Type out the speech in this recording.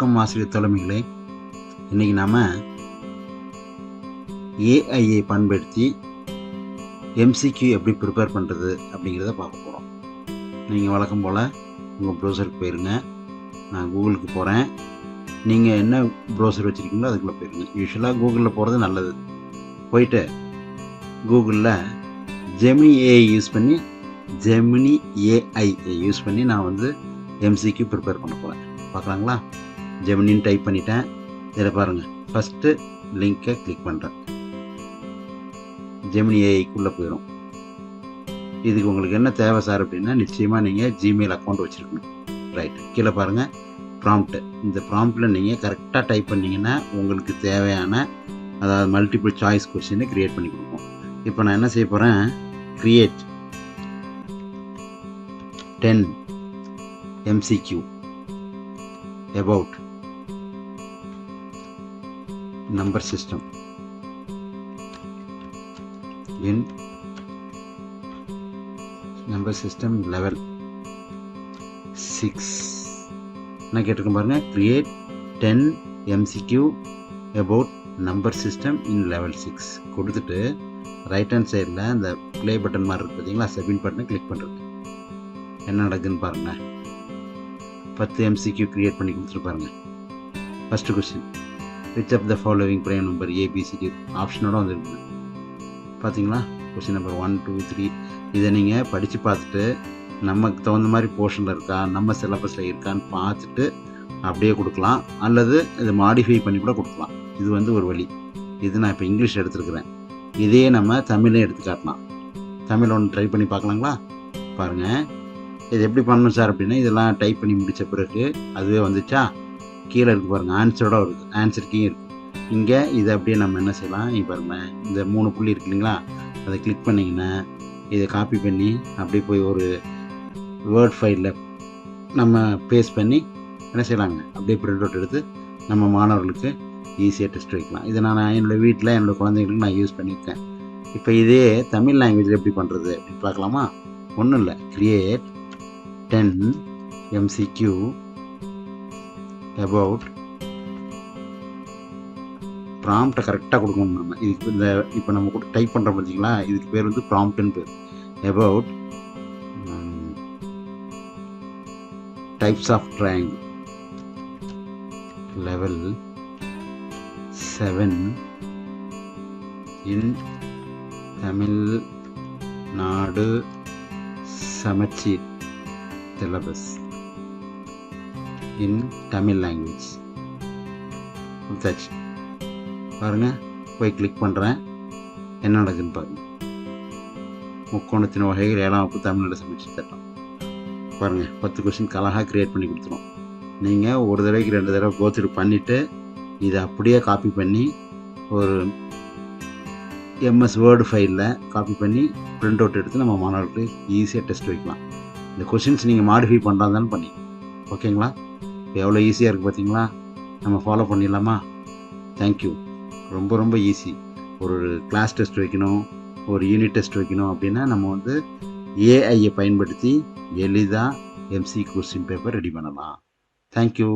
வணக்கம் ஆசிரியர் தலைமைகளே. இன்றைக்கி நாம் ஏஐயை பயன்படுத்தி எம்சிக்யூ எப்படி ப்ரிப்பேர் பண்ணுறது அப்படிங்கிறத பார்க்க போகிறோம். நீங்கள் வழக்கம் போல் உங்கள் ப்ரௌசருக்கு போயிருங்க. நான் கூகுளுக்கு போகிறேன். நீங்கள் என்ன ப்ரௌசர் வச்சுருக்கீங்களோ அதுக்குள்ளே போயிருங்க. யூஸ்வலாக கூகுளில் போகிறது நல்லது. போயிட்டு கூகுளில் ஜெமினி ஏஐ யூஸ் பண்ணி நான் எம்சிக்யூ ப்ரிப்பேர் பண்ண போகிறேன். பார்க்கலாங்களா? ஜெமினின்னு டைப் பண்ணிட்டேன். இதில் பாருங்கள், ஃபஸ்ட்டு லிங்க்கை கிளிக் பண்ணுறேன். ஜெமினி ஏஐக்குள்ளே போயிடும். இதுக்கு உங்களுக்கு என்ன தேவை சார் அப்படின்னா, நிச்சயமாக நீங்கள் ஜிமெயில் அக்கௌண்ட் வச்சுருக்கணும். ரைட், கீழே பாருங்கள் ப்ராம்ப்ட்டு. இந்த ப்ராம்ப்டில் நீங்கள் கரெக்டாக டைப் பண்ணிங்கன்னா உங்களுக்கு தேவையான, அதாவது மல்டிபிள் சாய்ஸ் கொஸ்டினை க்ரியேட் பண்ணி கொடுப்போம். இப்போ நான் என்ன செய்ய போகிறேன், create 10 MCQ about number system in number system level 6. நான் கேட்டிருக்கேன் பாருங்கள், create 10 MCQ about number system in level 6 கொடுத்துட்டு ரைட் ஹேண்ட் சைடில் அந்த ப்ளே பட்டன் மாதிரி இருக்குது பார்த்தீங்களா, சப்மிட் பட்டனை கிளிக் பண்ணுறது. என்ன நடக்குதுன்னு பாருங்கள். 10 MCQ க்ரியேட் பண்ணி கொடுத்துருப்பாருங்க. First question, which of the following prime number ABCD ஆப்ஷனோட வந்துருக்கு பார்த்தீங்களா. Question number 1, 2, 3. இதை நீங்கள் படித்து பார்த்துட்டு நமக்கு தகுந்த மாதிரி போர்ஷனில் இருக்கா, நம்ம சிலபஸில் இருக்கான்னு பார்த்துட்டு அப்படியே கொடுக்கலாம், அல்லது இதை மாடிஃபை பண்ணி கூட கொடுக்கலாம். இது ஒரு வழி. இது நான் இப்போ இங்கிலீஷ் எடுத்துருக்குறேன். இதே நம்ம தமிழே எடுத்து காட்டலாம். தமிழ் ஒன்று ட்ரை பண்ணி பார்க்கலாங்களா? பாருங்கள், இது எப்படி பண்ணணும் சார் அப்படின்னா, இதெல்லாம் டைப் பண்ணி முடித்த பிறகு அதுவே வந்துச்சா, கீழே இருக்குது பாருங்கள், ஆன்சரோட வருது, ஆன்சர் கீ இருக்குது. இங்கே இதை அப்படியே நம்ம என்ன செய்யலாம், இங்கே பாருங்கள் இந்த 3 புள்ளி இருக்கு இல்லைங்களா, அதை கிளிக் பண்ணிங்கன்னா இதை காப்பி பண்ணி அப்படியே போய் ஒரு வேர்ட் ஃபைலில் நம்ம பேஸ்ட் பண்ணி என்ன செய்யலாங்க, அப்படியே பிரிண்ட் அவுட் எடுத்து நம்ம மாணவர்களுக்கு ஈஸியாக டெஸ்ட் வைக்கலாம். இதை நான் என்னோடய வீட்டில் என்னோடய குழந்தைங்களுக்கு நான் யூஸ் பண்ணியிருக்கேன். இப்போ இதே தமிழ் லாங்குவேஜில் எப்படி பண்ணுறது அப்படின்னு பார்க்கலாமா? ஒன்றும் இல்லை, க்ரியேட் 10 MCQ about ப்ராம்ப்டை கரெக்டாக கொடுக்கணும். நம்ம இதுக்கு இப்போ நம்ம டைப் பண்ணுறோம் பார்த்தீங்களா, இதுக்கு பேர் ப்ராம்ப்ட்னு பேர். about types of triangle level 7 in Tamil Nadu சமச்சீர் syllabus in Tamil language. பாருங்கள், போய் கிளிக் பண்ணுறேன். என்ன நடக்குதுன்னு பாருங்கள். முக்கோணத்தின் வகைகள் 7ஆம் வகுப்பு தமிழ்நாடு சமச்சீர் திட்டம். பாருங்கள், 10 கொஸ்டின் அழகாக க்ரியேட் பண்ணி கொடுத்துரும். நீங்கள் ஒரு தடவைக்கு 2 தடவை கோத்ரூ பண்ணிவிட்டு இதை அப்படியே காப்பி பண்ணி ஒரு MS வேர்டு ஃபைலில் காப்பி பண்ணி பிரிண்ட் அவுட் எடுத்து நம்ம மாணவர்களுக்கு ஈஸியாக டெஸ்ட் வைக்கலாம். இந்த கொஷின்ஸ் நீங்கள் மாடிஃபை பண்ணுறாந்தாலும் பண்ணி, ஓகேங்களா? இப்போ எவ்வளோ ஈஸியாக இருக்குது பார்த்தீங்களா? நம்ம ஃபாலோ பண்ணிடலாமா? தேங்க்யூ. ரொம்ப ஈஸி. ஒரு கிளாஸ் டெஸ்ட் வைக்கணும், ஒரு யூனிட் டெஸ்ட் வைக்கணும் அப்படின்னா நம்ம ஏஐயை பயன்படுத்தி எளிதாக MCQ கொஸ்டின் பேப்பர் ரெடி பண்ணலாம். தேங்க்யூ.